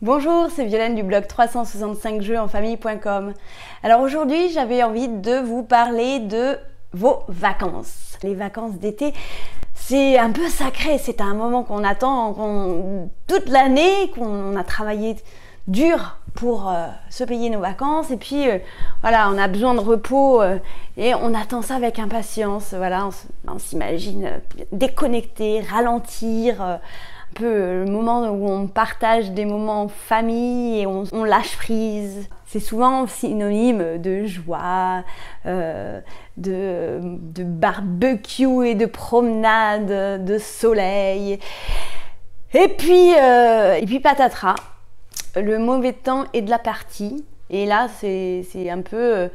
Bonjour, c'est Violaine du blog 365jeuxenfamille.com. Alors aujourd'hui, j'avais envie de vous parler de vos vacances. Les vacances d'été, c'est un peu sacré, c'est un moment qu'on attend toute l'année, qu'on a travaillé dur pour se payer nos vacances et puis voilà, on a besoin de repos et on attend ça avec impatience. Voilà, on s'imagine déconnecter, ralentir, un peu le moment où on partage des moments en famille et on lâche prise. C'est souvent synonyme de joie, de barbecue et de promenade, de soleil. Et puis patatras, le mauvais temps est de la partie. Et là, c'est un peu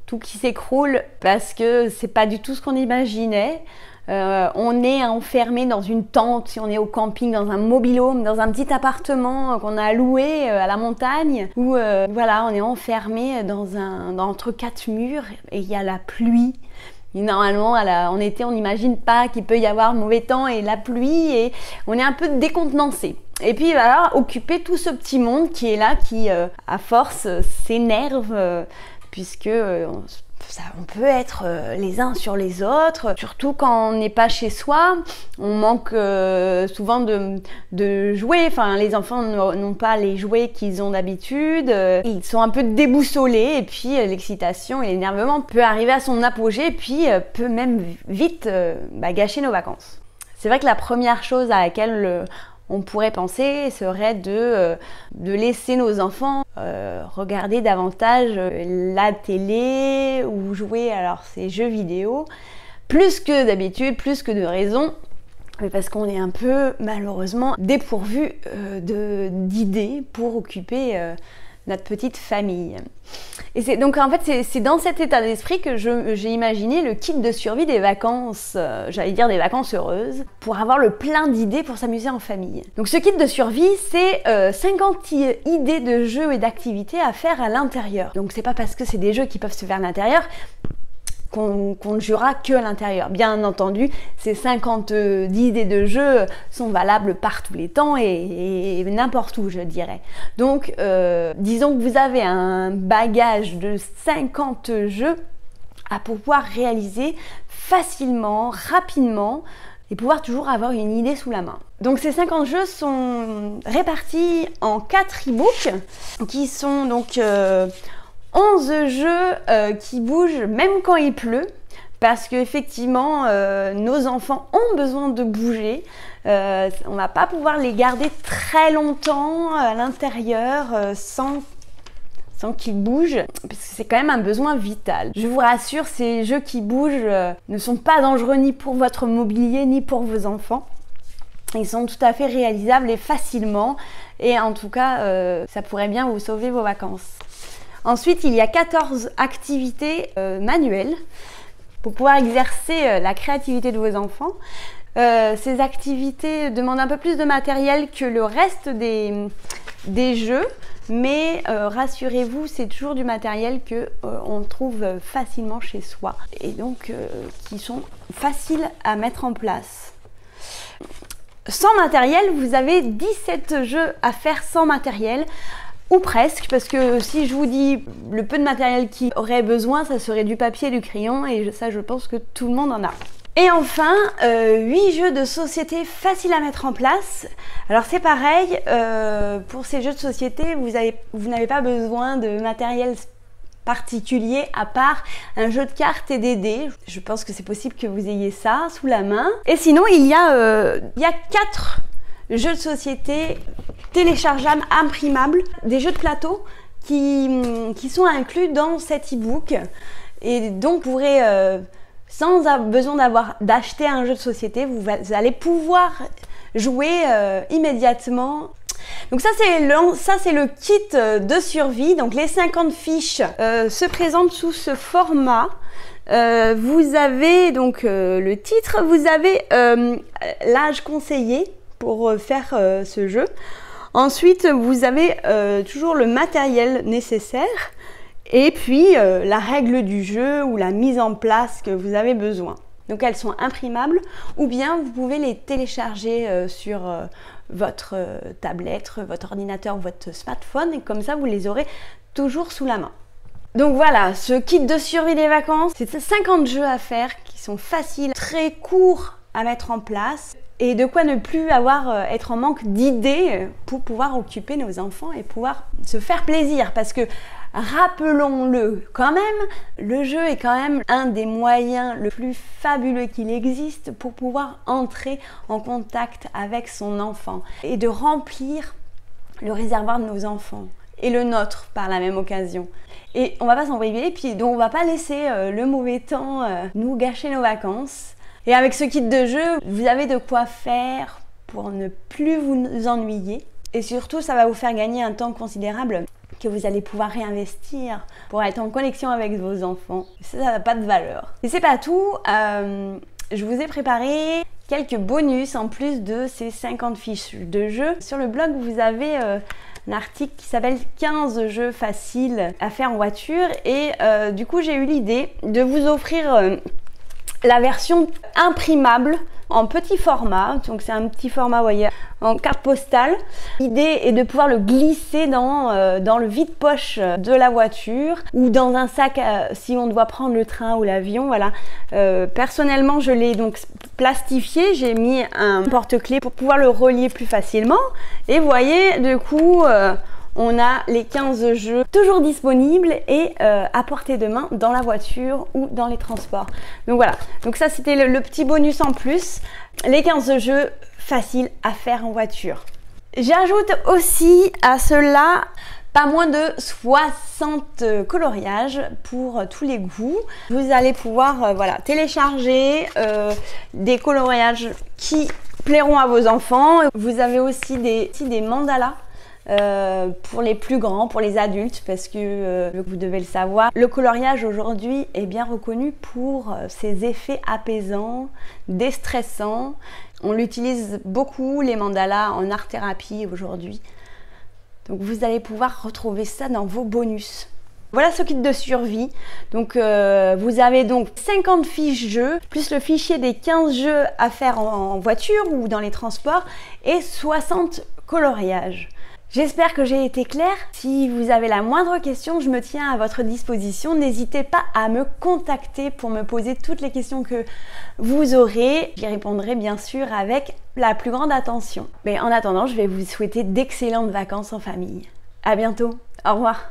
tout qui s'écroule parce que c'est pas du tout ce qu'on imaginait. On est enfermé dans une tente, si on est au camping, dans un mobil-home, dans un petit appartement qu'on a loué à la montagne, où voilà, on est enfermé entre quatre murs et il y a la pluie. Et normalement, en été, on n'imagine pas qu'il peut y avoir mauvais temps et la pluie et on est un peu décontenancé. Et puis voilà, occuper tout ce petit monde qui est là, qui à force s'énerve puisque on peut être les uns sur les autres, surtout quand on n'est pas chez soi. On manque souvent de jouets, enfin les enfants n'ont pas les jouets qu'ils ont d'habitude, ils sont un peu déboussolés et puis l'excitation et l'énervement peut arriver à son apogée et puis peut même vite gâcher nos vacances. C'est vrai que la première chose à laquelle on pourrait penser serait de laisser nos enfants regarder davantage la télé ou jouer alors ces jeux vidéo, plus que d'habitude, plus que de raison, parce qu'on est un peu malheureusement dépourvu d'idées pour occuper notre petite famille. Et c'est donc en fait c'est dans cet état d'esprit que j'ai imaginé le kit de survie des vacances, j'allais dire des vacances heureuses, pour avoir le plein d'idées pour s'amuser en famille. Donc ce kit de survie, c'est 50 idées de jeux et d'activités à faire à l'intérieur. Donc c'est pas parce que c'est des jeux qui peuvent se faire à l'intérieur qu'on ne jouera que à l'intérieur. Bien entendu, ces 50 idées de jeux sont valables par tous les temps et n'importe où, je dirais. Donc, disons que vous avez un bagage de 50 jeux à pouvoir réaliser facilement, rapidement, et pouvoir toujours avoir une idée sous la main. Donc ces 50 jeux sont répartis en 4 e-books qui sont donc 11 jeux qui bougent même quand il pleut, parce qu'effectivement nos enfants ont besoin de bouger. On va pas pouvoir les garder très longtemps à l'intérieur sans qu'ils bougent, parce que c'est quand même un besoin vital. Je vous rassure, ces jeux qui bougent ne sont pas dangereux ni pour votre mobilier ni pour vos enfants. Ils sont tout à fait réalisables et facilement, et en tout cas ça pourrait bien vous sauver vos vacances. Ensuite, il y a 14 activités manuelles pour pouvoir exercer la créativité de vos enfants. Ces activités demandent un peu plus de matériel que le reste des jeux, mais rassurez-vous, c'est toujours du matériel qu'on trouve facilement chez soi et donc qui sont faciles à mettre en place. Sans matériel, vous avez 17 jeux à faire sans matériel. Ou presque, parce que si je vous dis le peu de matériel qu'il aurait besoin, ça serait du papier et du crayon, et ça je pense que tout le monde en a. Et enfin, 8 jeux de société faciles à mettre en place. Alors c'est pareil, pour ces jeux de société, vous n'avez pas besoin de matériel particulier à part un jeu de cartes et des dés. Je pense que c'est possible que vous ayez ça sous la main. Et sinon, il y a 4 jeux de société téléchargeables, imprimables, des jeux de plateau qui sont inclus dans cet e-book. Et donc, vous pourrez, sans besoin d'acheter un jeu de société, vous allez pouvoir jouer immédiatement. Donc ça, c'est le kit de survie. Donc, les 50 fiches se présentent sous ce format. Vous avez donc le titre, vous avez l'âge conseillé pour faire ce jeu. Ensuite, vous avez toujours le matériel nécessaire et puis la règle du jeu ou la mise en place que vous avez besoin. Donc elles sont imprimables ou bien vous pouvez les télécharger sur votre tablette, votre ordinateur, votre smartphone et comme ça vous les aurez toujours sous la main. Donc voilà, ce kit de survie des vacances, c'est 50 jeux à faire qui sont faciles, très courts à mettre en place et de quoi ne plus être en manque d'idées pour pouvoir occuper nos enfants et pouvoir se faire plaisir parce que rappelons-le quand même, le jeu est quand même un des moyens le plus fabuleux qu'il existe pour pouvoir entrer en contact avec son enfant et de remplir le réservoir de nos enfants et le nôtre par la même occasion. Et on va pas s'en priver, puis donc on va pas laisser le mauvais temps nous gâcher nos vacances. Et avec ce kit de jeu, vous avez de quoi faire pour ne plus vous ennuyer. Et surtout, ça va vous faire gagner un temps considérable que vous allez pouvoir réinvestir pour être en connexion avec vos enfants. Ça n'a pas de valeur. Et c'est pas tout, je vous ai préparé quelques bonus en plus de ces 50 fiches de jeu. Sur le blog, vous avez un article qui s'appelle 15 jeux faciles à faire en voiture et du coup j'ai eu l'idée de vous offrir la version imprimable en petit format, donc c'est un petit format, vous voyez, en carte postale. L'idée est de pouvoir le glisser dans le vide-poche de la voiture ou dans un sac si on doit prendre le train ou l'avion, voilà. Personnellement, je l'ai donc plastifié, j'ai mis un porte-clés pour pouvoir le relier plus facilement. Et vous voyez, du coup, on a les 15 jeux toujours disponibles et à portée de main dans la voiture ou dans les transports. Donc voilà, donc ça c'était le petit bonus en plus, les 15 jeux faciles à faire en voiture. J'ajoute aussi à cela pas moins de 60 coloriages pour tous les goûts. Vous allez pouvoir télécharger des coloriages qui plairont à vos enfants. Vous avez aussi des mandalas. Pour les plus grands, pour les adultes, parce que vous devez le savoir, le coloriage aujourd'hui est bien reconnu pour ses effets apaisants, déstressants. On l'utilise beaucoup, les mandalas, en art-thérapie aujourd'hui. Donc vous allez pouvoir retrouver ça dans vos bonus. Voilà ce kit de survie. Donc vous avez donc 50 fiches jeux, plus le fichier des 15 jeux à faire en voiture ou dans les transports et 60 coloriages. J'espère que j'ai été claire. Si vous avez la moindre question, je me tiens à votre disposition. N'hésitez pas à me contacter pour me poser toutes les questions que vous aurez. J'y répondrai bien sûr avec la plus grande attention. Mais en attendant, je vais vous souhaiter d'excellentes vacances en famille. À bientôt. Au revoir.